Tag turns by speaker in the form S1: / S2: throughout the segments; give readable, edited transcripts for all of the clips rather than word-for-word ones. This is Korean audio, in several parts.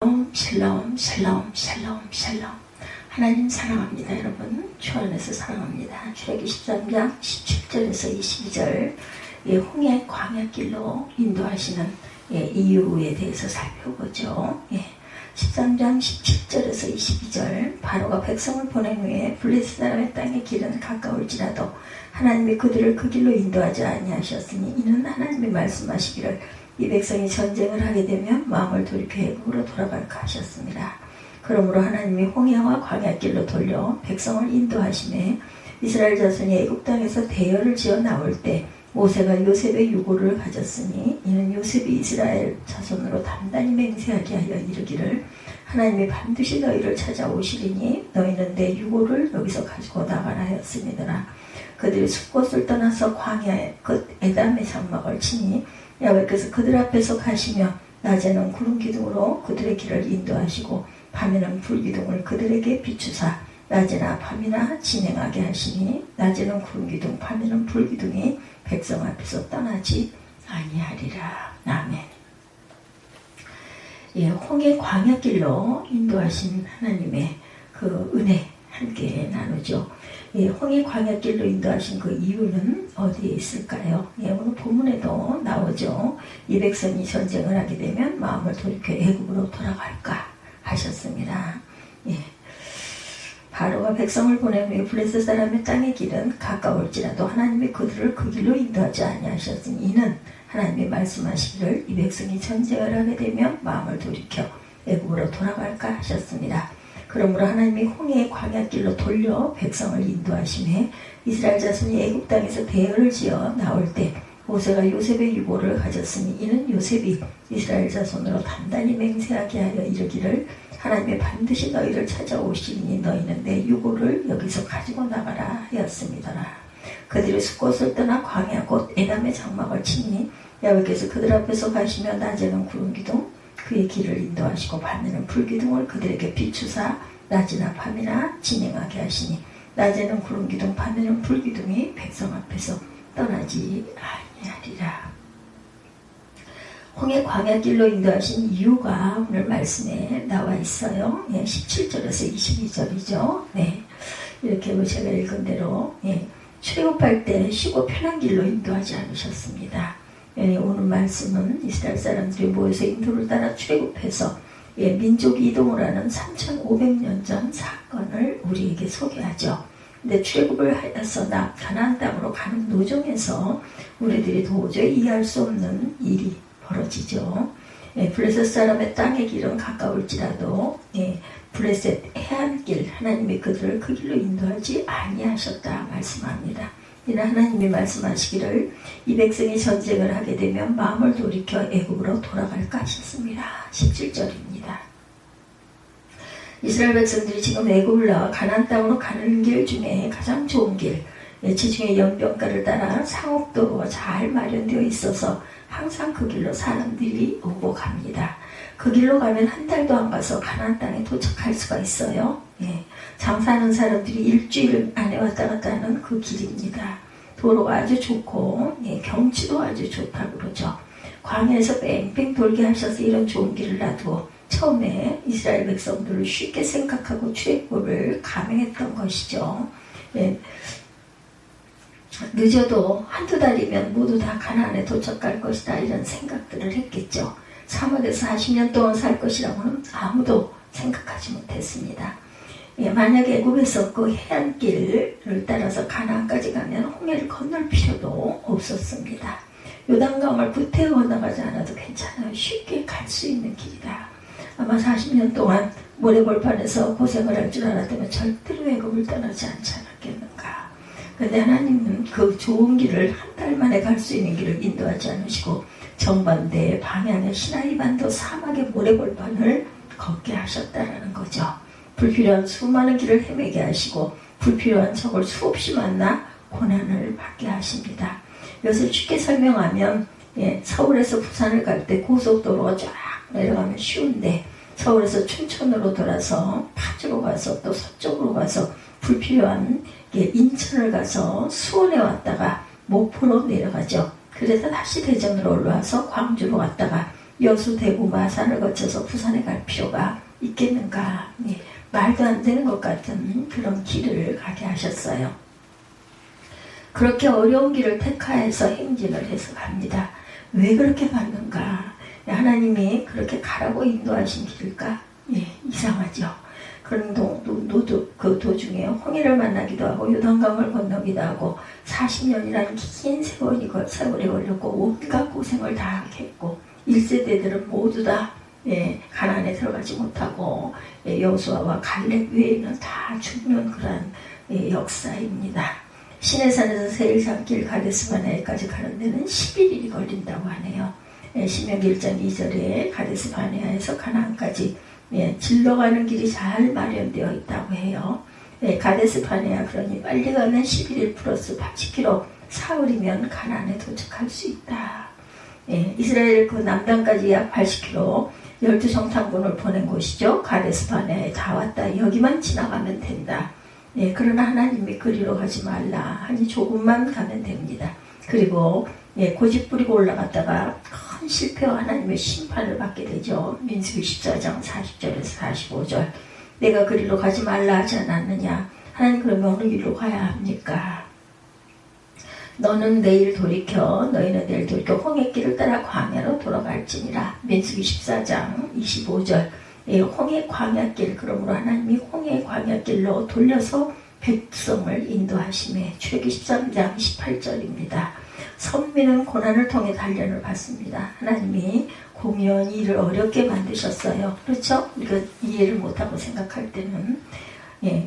S1: 샬롬 샬롬 샬롬 샬롬. 하나님 사랑합니다. 여러분 주 안에서 사랑합니다. 출애굽기 13장 17절에서 22절 홍해 광야길로 인도하시는 이유에 대해서 살펴보죠. 13장 17절에서 22절 바로가 백성을 보낸 후에 블레셋 사람의 땅의 길은 가까울지라도 하나님이 그들을 그 길로 인도하지 아니하셨으니 이는 하나님이 말씀하시기를 이 백성이 전쟁을 하게 되면 마음을 돌이켜 애굽으로 돌아갈까 하셨습니다. 그러므로 하나님이 홍해와 광야길로 돌려 백성을 인도하시매 이스라엘 자손이 애굽 땅에서 대열을 지어 나올 때 모세가 요셉의 유고를 가졌으니 이는 요셉이 이스라엘 자손으로 단단히 맹세하게 하여 이르기를 하나님이 반드시 너희를 찾아오시리니 너희는 내 유고를 여기서 가지고 나가라 하였음이더라. 그들이 숲곳을 떠나서 광야에 그 에담의 장막을 치니 야훼께서 그들 앞에서 가시며 낮에는 구름 기둥으로 그들의 길을 인도하시고 밤에는 불 기둥을 그들에게 비추사 낮이나 밤이나 진행하게 하시니 낮에는 구름 기둥 밤에는 불 기둥이 백성 앞에서 떠나지 아니하리라. 아멘. 홍해 광야길로 인도하신 하나님의 그 은혜 함께 나누죠. 홍해 광야길로 인도하신 그 이유는 어디에 있을까요? 오늘 본문에도 나오죠. 이 백성이 전쟁을 하게 되면 마음을 돌이켜 애굽으로 돌아갈까 하셨습니다. 바로가 백성을 보낸 후에 블레셋 사람의 땅의 길은 가까울지라도 하나님이 그들을 그 길로 인도하지 아니하셨으니 이는 하나님이 말씀하시기를 이 백성이 전쟁을 하게 되면 마음을 돌이켜 애굽으로 돌아갈까 하셨습니다. 그러므로 하나님이 홍해의 광야길로 돌려 백성을 인도하시매 이스라엘 자손이 애굽 땅에서 대열을 지어 나올 때 모세가 요셉의 유고를 가졌으니 이는 요셉이 이스라엘 자손으로 단단히 맹세하게 하여 이르기를 하나님이 반드시 너희를 찾아오시니 너희는 내 유고를 여기서 가지고 나가라 하였음이더라. 그들이 숲곳을 떠나 광야 곧 에담의 장막을 치니 야훼께서 그들 앞에서 가시며 낮에는 구름 기둥 그의 길을 인도하시고 밤에는 불 기둥을 그들에게 비추사 낮이나 밤이나 진행하게 하시니 낮에는 구름 기둥 밤에는 불 기둥이 백성 앞에서 떠나지 아니하리라. 홍해 광야길로 인도하신 이유가 오늘 말씀에 나와 있어요. 17절에서 22절이죠. 이렇게 제가 읽은 대로 출애굽할 때 쉬고 편한 길로 인도하지 않으셨습니다. 오늘 말씀은 이스라엘 사람들이 모여서 인도를 따라 출애굽해서 민족 이동을 하는 3500년 전 사건을 우리에게 소개하죠. 근데 출애굽을 하여서 가나안 땅으로 가는 노정에서 우리들이 도저히 이해할 수 없는 일이 벌어지죠. 블레셋 사람의 땅의 길은 가까울지라도 블레셋 해안길 하나님이 그들을 그 길로 인도하지 아니하셨다 말씀합니다. 이는 하나님이 말씀하시기를 이 백성이 전쟁을 하게 되면 마음을 돌이켜 애굽으로 돌아갈까 하셨습니다. 17절입니다. 이스라엘 백성들이 지금 애굽을 나와 가나안 땅으로 가는 길 중에 가장 좋은 길, 지중해 연변가를 따라 상옥도로가 잘 마련되어 있어서 항상 그 길로 사람들이 오고 갑니다. 그 길로 가면 한 달도 안 가서 가나안 땅에 도착할 수가 있어요. 장사하는 사람들이 일주일 안에 왔다 갔다 하는 그 길입니다. 도로가 아주 좋고 경치도 아주 좋다고 그러죠. 광야에서 뺑뺑 돌게 하셔서 이런 좋은 길을 놔두어 처음에 이스라엘 백성들을 쉽게 생각하고 출애굽을 감행했던 것이죠. 늦어도 한두 달이면 모두 다 가나안에 도착할 것이다 이런 생각들을 했겠죠. 사막에서 40년 동안 살 것이라고는 아무도 생각하지 못했습니다. 만약에 애굽에서 그 해안길을 따라서 가나안까지 가면 홍해를 건널 필요도 없었습니다. 요단강을 구태여 건너가지 않아도 괜찮아요. 쉽게 갈 수 있는 길이다. 아마 40년 동안 모래벌판에서 고생을 할 줄 알았다면 절대로 애굽을 떠나지 않지 않았겠는가. 그런데 하나님은 그 좋은 길을 한 달 만에 갈 수 있는 길을 인도하지 않으시고 정반대의 방향의 시나이 반도 사막의 모래벌판을 걷게 하셨다라는 거죠. 불필요한 수많은 길을 헤매게 하시고 불필요한 적을 수없이 만나 고난을 받게 하십니다. 이것을 쉽게 설명하면 서울에서 부산을 갈 때 고속도로가 쫙 내려가면 쉬운데 서울에서 춘천으로 돌아서 파주로 가서 또 서쪽으로 가서 불필요한 인천을 가서 수원에 왔다가 목포로 내려가죠. 그래서 다시 대전으로 올라와서 광주로 왔다가 여수, 대구, 마산을 거쳐서 부산에 갈 필요가 있겠는가. 예, 말도 안 되는 것 같은 그런 길을 가게 하셨어요. 그렇게 어려운 길을 택하여서 행진을 해서 갑니다. 왜 그렇게 갔는가? 하나님이 그렇게 가라고 인도하신 길일까? 예, 이상하죠. 그런 그 도중에 홍해를 만나기도 하고 요단강을 건너기도 하고 40년이라는 긴 세월이 걸렸고 온갖 고생을 다 했고 1세대들은 모두 다 가나안에 들어가지 못하고 여호수아와 갈렙 외에는 다 죽는 그런 역사입니다. 시내산에서 세일산길 가데스바네아까지 가는 데는 11일이 걸린다고 하네요. 신명기 1장 2절에 가데스바네아에서 가나안까지 질러가는 길이 잘 마련되어 있다고 해요. 가데스바네아 그러니 빨리 가면 11일 플러스 80km 사흘이면 가나안에 도착할 수 있다. 이스라엘 그 남단까지 약 80km 12정탐군을 보낸 곳이죠. 가데스바네아에 다 왔다. 여기만 지나가면 된다. 그러나 하나님이 그리로 가지 말라 하니 조금만 가면 됩니다. 그리고 고집 부리고 올라갔다가 큰 실패와 하나님의 심판을 받게 되죠. 민수기 14장 40절에서 45절. 내가 그리로 가지 말라 하지 않았느냐. 하나님 그러면 어느 길로 가야 합니까? 너희는 내일 돌이켜 홍해길을 따라 광야로 돌아갈지니라. 민수기 14장 25절. 홍해 광야길, 그러므로 하나님이 홍해 광야길로 돌려서 백성을 인도하심에 출애굽기 13장 18절입니다. 선민은 고난을 통해 단련을 받습니다. 하나님이 공연히 일을 어렵게 만드셨어요. 그렇죠? 우리가 이해를 못하고 생각할 때는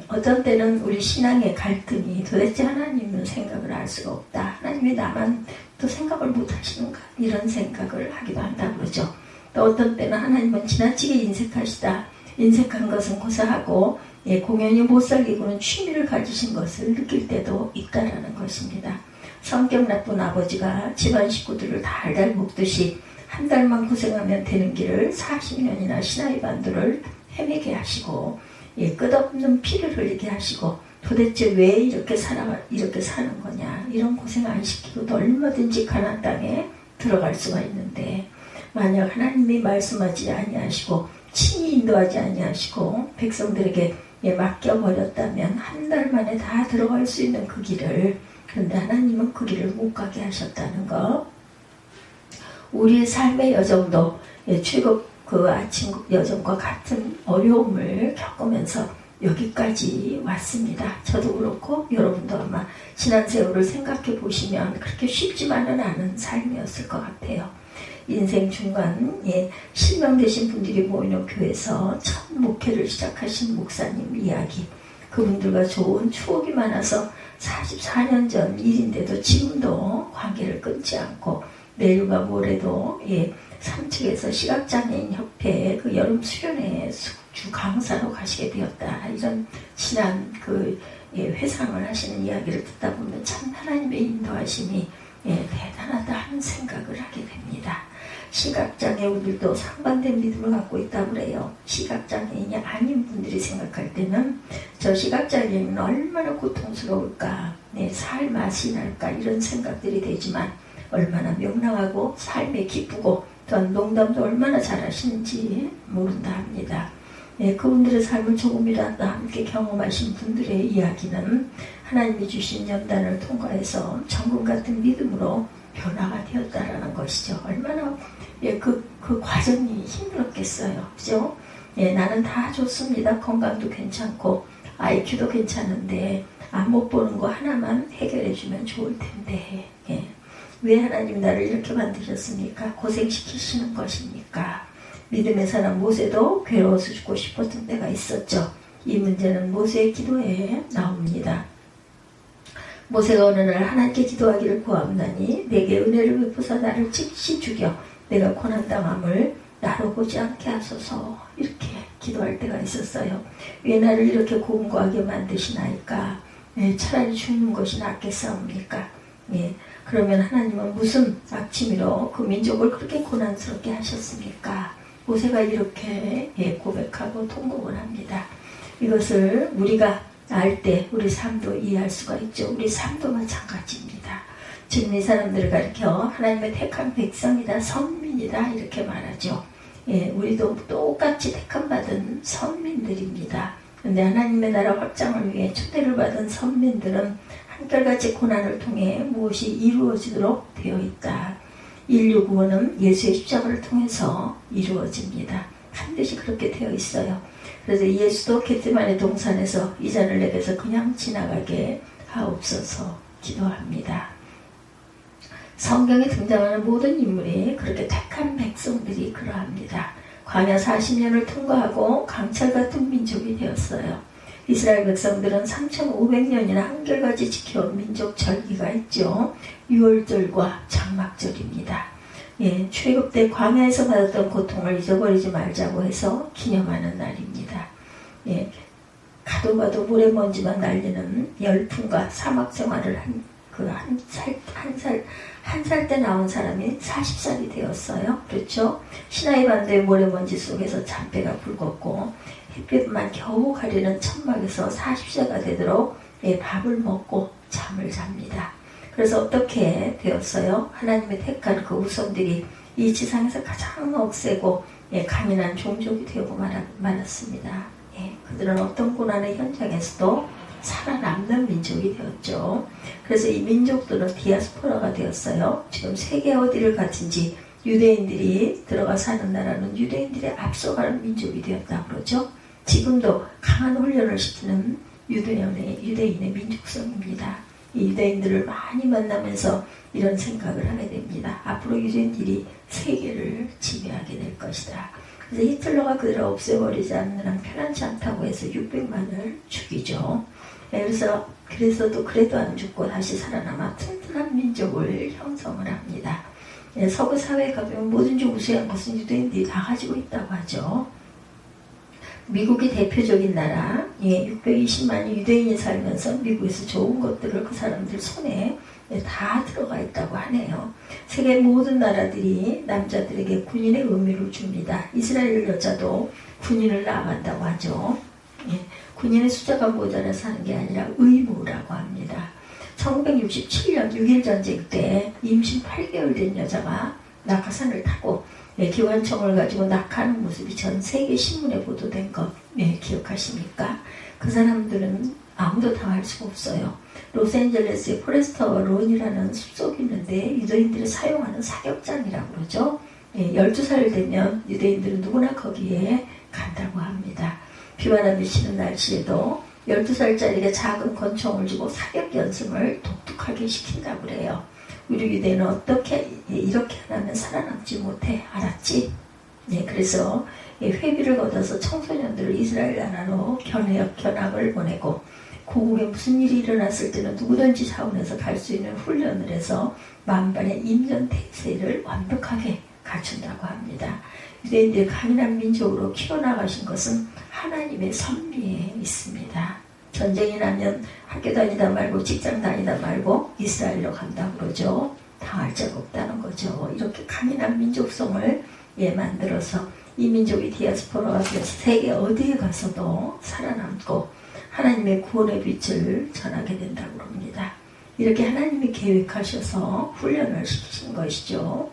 S1: 어떤 때는 우리 신앙의 갈등이 도대체 하나님은 생각을 알 수가 없다. 하나님이 나만 또 생각을 못 하시는가? 이런 생각을 하기도 한다고 그러죠. 또 어떤 때는 하나님은 지나치게 인색하시다. 인색한 것은 고사하고 공연히 못 살기고는 취미를 가지신 것을 느낄 때도 있다라는 것입니다. 성격 나쁜 아버지가 집안 식구들을 달달 묶듯이 한 달만 고생하면 되는 길을 40년이나 시나이 반도를 헤매게 하시고 끝없는 피를 흘리게 하시고 도대체 왜 이렇게 사는 거냐. 이런 고생 안 시키고도 얼마든지 가나안 땅에 들어갈 수가 있는데 만약 하나님이 말씀하지 아니하시고 친히 인도하지 아니하시고 백성들에게 맡겨버렸다면 한 달 만에 다 들어갈 수 있는 그 길을, 그런데 하나님은 그 길을 못 가게 하셨다는 거. 우리의 삶의 여정도 출국 그 아침 여정과 같은 어려움을 겪으면서 여기까지 왔습니다. 저도 그렇고 여러분도 아마 지난 세월을 생각해 보시면 그렇게 쉽지만은 않은 삶이었을 것 같아요. 인생 중간에 실명되신 분들이 모이는 교회에서 첫 목회를 시작하신 목사님 이야기, 그분들과 좋은 추억이 많아서 44년 전 일인데도 지금도 관계를 끊지 않고 내일과 모레도 3층에서 시각장애인 협회 그 여름 수련회 주 강사로 가시게 되었다. 이런 친한 그 회상을 하시는 이야기를 듣다 보면 참 하나님의 인도하심이 대단하다 하는 생각을 하게 됩니다. 시각장애인들도 상반된 믿음을 갖고 있다고 그래요. 시각장애인이 아닌 분들이 생각할 때는 저 시각장애인은 얼마나 고통스러울까, 살 맛이 날까 이런 생각들이 되지만 얼마나 명랑하고 삶에 기쁘고 또한 농담도 얼마나 잘하시는지 모른다 합니다. 그분들의 삶을 조금이라도 함께 경험하신 분들의 이야기는 하나님이 주신 연단을 통과해서 천국 같은 믿음으로 변화가 되었다라는 것이죠. 얼마나 그 과정이 힘들었겠어요. 그죠? 나는 다 좋습니다. 건강도 괜찮고 IQ도 괜찮은데 못 보는 거 하나만 해결해 주면 좋을 텐데 왜 하나님 나를 이렇게 만드셨습니까? 고생시키시는 것입니까? 믿음의 사람 모세도 괴로워서 죽고 싶었던 때가 있었죠. 이 문제는 모세의 기도에 나옵니다. 모세가 어느 날 하나님께 기도하기를 구하옵나니 내게 은혜를 베푸사 나를 즉시 죽여 내가 고난당함을 나로 보지 않게 하소서, 이렇게 기도할 때가 있었어요. 왜 나를 이렇게 고운고하게 만드시나이까? 차라리 죽는 것이 낫겠사옵니까? 그러면 하나님은 무슨 악취미로 그 민족을 그렇게 고난스럽게 하셨습니까? 모세가 이렇게 고백하고 통곡을 합니다. 이것을 우리가 알 때 우리 삶도 이해할 수가 있죠. 우리 삶도 마찬가지입니다. 지금 이 사람들을 가리켜 하나님의 택한 백성이다, 선민이다 선민입니다. 이렇게 말하죠. 예, 우리도 똑같이 택함받은 선민들입니다. 근데 하나님의 나라 확장을 위해 초대를 받은 선민들은 한결같이 고난을 통해 무엇이 이루어지도록 되어 있다. 인류 구원은 예수의 십자가를 통해서 이루어집니다. 반드시 그렇게 되어 있어요. 그래서 예수도 겟세마네 동산에서 이 잔을 내게서 그냥 지나가게 하옵소서 기도합니다. 성경에 등장하는 모든 인물이 그렇게 택한 백성들이 그러합니다. 광야 40년을 통과하고 강철 같은 민족이 되었어요. 이스라엘 백성들은 3,500년이나 한결같이 지켜온 민족 절기가 있죠. 6월절과 장막절입니다. 예, 출애굽 때 광야에서 받았던 고통을 잊어버리지 말자고 해서 기념하는 날입니다. 예, 가도 가도 모래먼지만 날리는 열풍과 사막 생활을 한 살 때 나온 사람이 40살이 되었어요. 그렇죠? 시나이 반도의 모래먼지 속에서 잔배가 붉었고 햇빛만 겨우 가리는 천막에서 40세가 되도록 밥을 먹고 잠을 잡니다. 그래서 어떻게 되었어요? 하나님의 택한 그 후손들이 이 지상에서 가장 억세고 강인한 종족이 되고 말았습니다. 그들은 어떤 고난의 현장에서도 살아남는 민족이 되었죠. 그래서 이 민족들은 디아스포라가 되었어요. 지금 세계 어디를 갔든지 유대인들이 들어가 사는 나라는 유대인들이 앞서가는 민족이 되었다 그러죠. 지금도 강한 훈련을 시키는 유대인의 민족성입니다. 이 유대인들을 많이 만나면서 이런 생각을 하게 됩니다. 앞으로 유대인들이 세계를 지배하게 될 것이다. 그래서 히틀러가 그들을 없애버리지 않는 한 편안치 않다고 해서 600만을 죽이죠. 그래서도 그래도 안 죽고 다시 살아남아 튼튼한 민족을 형성을 합니다. 서구 사회에 가보면 뭐든지 우수한 것은 유대인들이 다 가지고 있다고 하죠. 미국이 대표적인 나라, 620만이 유대인이 살면서 미국에서 좋은 것들을 그 사람들 손에 다 들어가 있다고 하네요. 세계 모든 나라들이 남자들에게 군인의 의무를 줍니다. 이스라엘 여자도 군인을 나간다고 하죠. 군인의 숫자가 모자라서 하는 게 아니라 의무라고 합니다. 1967년 6.1 전쟁 때 임신 8개월 된 여자가 낙하산을 타고 기관총을 가지고 낙하하는 모습이 전 세계 신문에 보도된 것 기억하십니까? 그 사람들은 아무도 당할 수가 없어요. 로스앤젤레스의 포레스터 론이라는 숲속이 있는데 유대인들이 사용하는 사격장이라고 그러죠. 12살 되면 유대인들은 누구나 거기에 간다고 합니다. 비바람이 치는 날씨에도 12살짜리가 작은 권총을 쥐고 사격 연습을 독특하게 시킨다고 그래요. 우리 유대인은 어떻게 이렇게 하면 살아남지 못해 알았지? 그래서 회비를 걷어서 청소년들을 이스라엘 나라로 견학을 보내고 고국에 무슨 일이 일어났을 때는 누구든지 자원해서 갈 수 있는 훈련을 해서 만반의 임전태세를 완벽하게 갖춘다고 합니다. 유대인들이 강인한 민족으로 키워나가신 것은 하나님의 섭리에 있습니다. 전쟁이 나면 학교 다니다 말고 직장 다니다 말고 이스라엘로 간다고 그러죠. 당할 자가 없다는 거죠. 이렇게 강인한 민족성을 만들어서 이 민족이 디아스포라가 되어서 세계 어디에 가서도 살아남고 하나님의 구원의 빛을 전하게 된다고 합니다. 이렇게 하나님이 계획하셔서 훈련을 시키신 것이죠.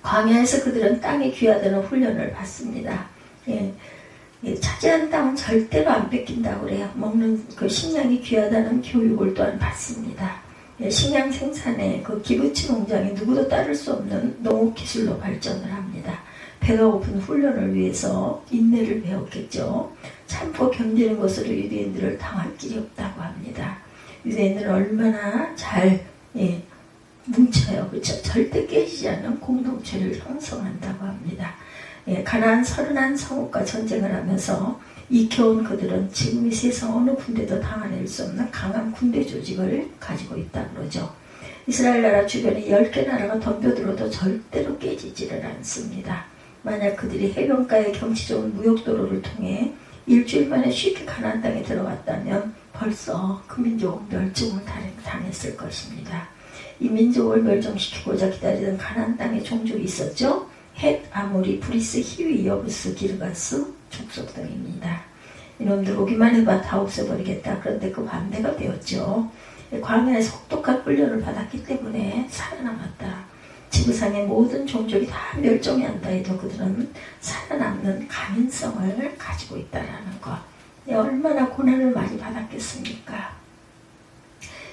S1: 광야에서 그들은 땅이 귀하다는 훈련을 받습니다. 차지한 땅은 절대로 안 뺏긴다고 그래요. 먹는 그 식량이 귀하다는 교육을 또한 받습니다. 식량 생산에 그 기부치 농장이 누구도 따를 수 없는 농업기술로 발전을 합니다. 배가 고픈 훈련을 위해서 인내를 배웠겠죠. 참고 견디는 것으로 유대인들을 당할 길이 없다고 합니다. 유대인들은 얼마나 잘 뭉쳐요. 그렇죠? 절대 깨지지 않는 공동체를 형성한다고 합니다. 가나안 31성읍과 전쟁을 하면서 익혀온 그들은 지금 이 세상 어느 군대도 당해낼 수 없는 강한 군대 조직을 가지고 있다고 그러죠. 이스라엘 나라 주변에 10개 나라가 덤벼들어도 절대로 깨지지를 않습니다. 만약 그들이 해변가의 경치 좋은 무역도로를 통해 일주일 만에 쉽게 가나안 땅에 들어갔다면 벌써 그 민족은 멸종을 당했을 것입니다. 이 민족을 멸종시키고자 기다리던 가나안 땅에 종족이 있었죠. 헷, 아모리, 브리스, 히위, 여부스, 기르가스 족속 등입니다. 이놈들 오기만 해봐 다 없애버리겠다. 그런데 그 반대가 되었죠. 광야에서 혹독한 훈련을 받았기 때문에 살아남았다. 지구상의 모든 종족이 다 멸종이 한다 해도 그들은 살아남는 가능성을 가지고 있다라는 것. 얼마나 고난을 많이 받았겠습니까?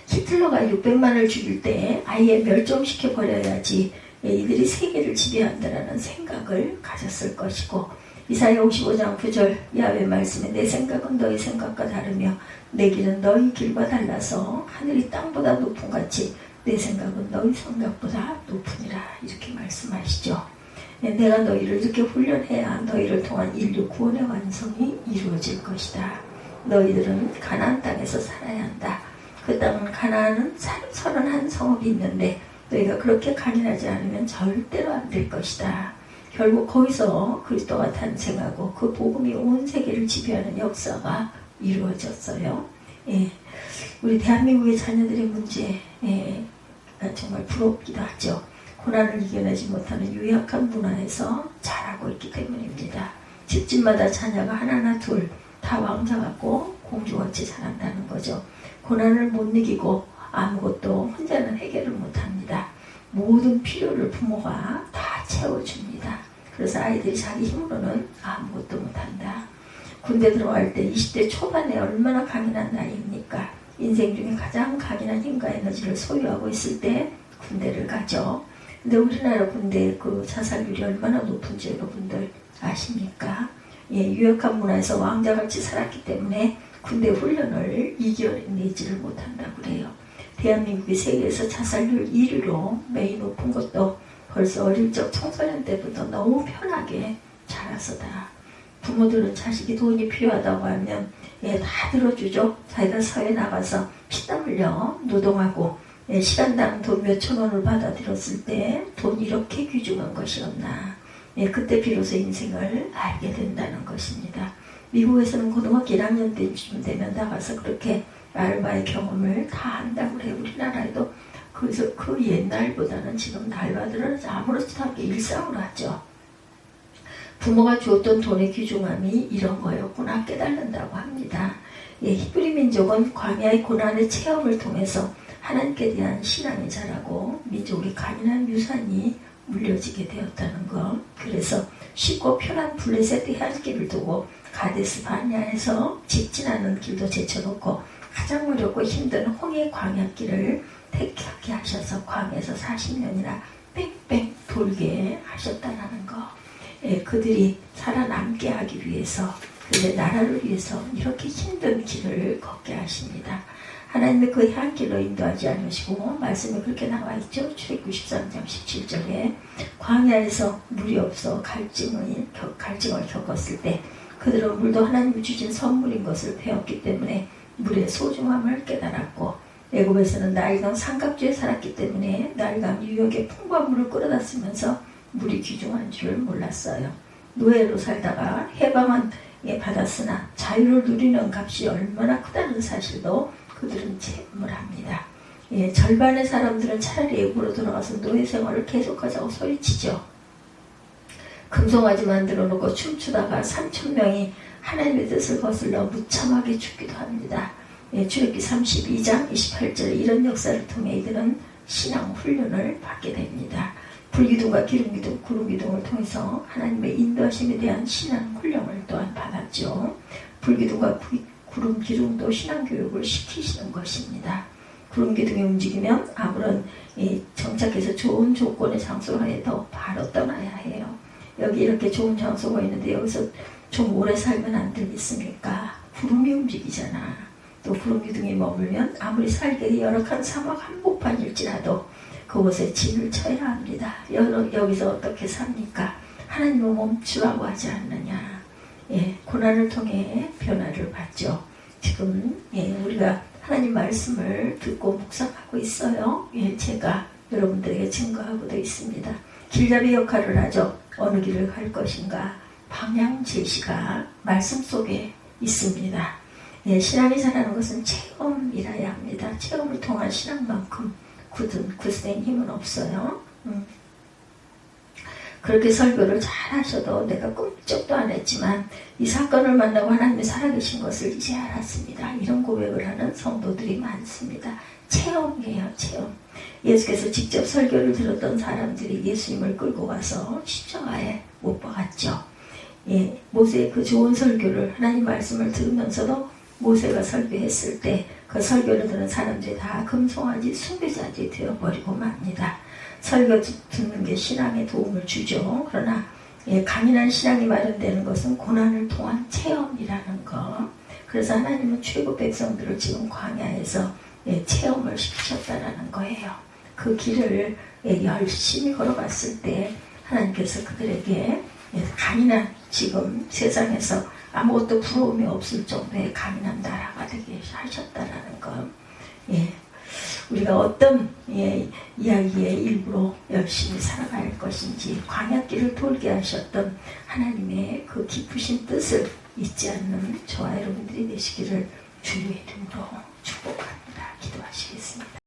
S1: 히틀러가 600만을 죽일 때 아예 멸종시켜버려야지 이들이 세계를 지배한다라는 생각을 가졌을 것이고, 이사야 55장 9절 야훼 말씀에 내 생각은 너희 생각과 다르며 내 길은 너희 길과 달라서 하늘이 땅보다 높은 같이 내 생각은 너희 생각보다 높으니라, 이렇게 말씀하시죠. 내가 너희를 이렇게 훈련해야 너희를 통한 인류 구원의 완성이 이루어질 것이다. 너희들은 가나안 땅에서 살아야 한다. 그 땅은 가나안은 31성읍이 있는데 너희가 그렇게 강인하지 않으면 절대로 안 될 것이다. 결국 거기서 그리스도가 탄생하고 그 복음이 온 세계를 지배하는 역사가 이루어졌어요. 예, 우리 대한민국의 자녀들의 문제, 정말 부럽기도 하죠. 고난을 이겨내지 못하는 유약한 문화에서 자라고 있기 때문입니다. 집집마다 자녀가 하나나 둘 다 왕자 같고 공주같이 자란다는 거죠. 고난을 못 이기고 아무것도 혼자는 해결을 못합니다. 모든 필요를 부모가 다 채워줍니다. 그래서 아이들이 자기 힘으로는 아무것도 못한다. 군대 들어갈 때 20대 초반에 얼마나 강인한 나이입니까? 인생 중에 가장 강인한 힘과 에너지를 소유하고 있을 때 군대를 가죠. 근데 우리나라 군대 그 자살률이 얼마나 높은지 여러분들 아십니까? 예, 유약한 문화에서 왕자같이 살았기 때문에 군대 훈련을 이겨내지를 못한다고 그래요. 대한민국이 세계에서 자살률 1위로 매일 높은 것도 벌써 어릴 적 청소년 때부터 너무 편하게 자라서다. 부모들은 자식이 돈이 필요하다고 하면 다 들어주죠. 자기가 사회에 나가서 피땀 흘려 노동하고 시간당 돈 몇천 원을 받아들였을 때 돈 이렇게 귀중한 것이었나. 그때 비로소 인생을 알게 된다는 것입니다. 미국에서는 고등학교 1학년 때쯤 되면 나가서 그렇게 알바의 경험을 다 한다고 그래요. 우리나라에도 그래서 그 옛날보다는 지금 알바들은 아무렇지도 않게 일상으로 하죠. 부모가 주었던 돈의 귀중함이 이런 거였구나 깨달는다고 합니다. 히브리 민족은 광야의 고난의 체험을 통해서 하나님께 대한 신앙이 자라고 민족의 강인한 유산이 물려지게 되었다는 것. 그래서 쉽고 편한 블레셋 해안길을 두고 가데스 바네아에서 직진하는 길도 제쳐놓고 가장 어렵고 힘든 홍해 광야길을 택하게 하셔서 광야에서 40년이나 뺑뺑 돌게 하셨다는 것. 그들이 살아남게 하기 위해서, 그들의 나라를 위해서 이렇게 힘든 길을 걷게 하십니다. 하나님의 그 해안길로 인도하지 않으시고 말씀에 그렇게 나와있죠. 출애굽기 13장 17절에 광야에서 물이 없어 갈증을 겪었을 때 그들은 물도 하나님이 주신 선물인 것을 배웠기 때문에 물의 소중함을 깨달았고, 애굽에서는 나일강 삼각주에 살았기 때문에 나일강 유역의 풍부한 물을 끌어다 쓰면서 물이 귀중한 줄을 몰랐어요. 노예로 살다가 해방은 받았으나 자유를 누리는 값이 얼마나 크다는 사실도 그들은 체험을 합니다. 절반의 사람들은 차라리 애굽으로 돌아가서 노예 생활을 계속하자고 소리치죠. 금송아지 만들어 놓고 춤추다가 3,000명이 하나님의 뜻을 거슬러 무참하게 죽기도 합니다. 출애굽기 32장 28절에 이런 역사를 통해 이들은 신앙 훈련을 받게 됩니다. 불기둥과 기름기둥, 구름기둥을 통해서 하나님의 인도하심에 대한 신앙 훈련을 또한 받았죠. 불기둥과 구름기둥도 신앙교육을 시키시는 것입니다. 구름기둥이 움직이면 아무런 정착해서 좋은 조건의 장소로 해도 바로 떠나야 해요. 여기 이렇게 좋은 장소가 있는데 여기서 좀 오래 살면 안 되겠습니까? 구름이 움직이잖아. 또 구름기둥에 머물면 아무리 살기 열악한 사막 한복판일지라도 그곳에 진을 쳐야 합니다. 여기서 어떻게 삽니까? 하나님은 멈추라고 하지 않느냐. 고난을 통해 변화를 받죠. 지금 우리가 하나님 말씀을 듣고 묵상하고 있어요. 제가 여러분들에게 증거하고도 있습니다. 길잡이 역할을 하죠. 어느 길을 갈 것인가 방향 제시가 말씀 속에 있습니다. 신앙이 자라는 것은 체험이라야 합니다. 체험을 통한 신앙만큼 굳은 힘은 없어요. 그렇게 설교를 잘 하셔도 내가 꿈쩍도 안 했지만 이 사건을 만나고 하나님이 살아계신 것을 이제 알았습니다. 이런 고백을 하는 성도들이 많습니다. 체험이에요, 체험. 예수께서 직접 설교를 들었던 사람들이 예수님을 끌고 가서 십자가에 못 박았죠. 예, 모세의 그 좋은 설교를 하나님 말씀을 들으면서도 모세가 설교했을 때 그 설교를 들은 사람들이 다 금송아지 숭배자들이 되어버리고 맙니다. 설교 듣는 게 신앙에 도움을 주죠. 그러나 예, 강인한 신앙이 마련되는 것은 고난을 통한 체험이라는 것. 그래서 하나님은 최고 백성들을 지금 광야에서 예, 체험을 시키셨다라는 거예요. 그 길을 예, 열심히 걸어갔을 때 하나님께서 그들에게 예, 강인한 지금 세상에서 아무것도 부러움이 없을 정도의 강인한 나라가 되게 하셨다라는 것. 예, 우리가 어떤 예, 이야기의 일부로 열심히 살아갈 것인지 광야길을 돌게 하셨던 하나님의 그 깊으신 뜻을 잊지 않는 저와 여러분들이 되시기를 주의 이름으로 축복합니다. 기도하시겠습니다.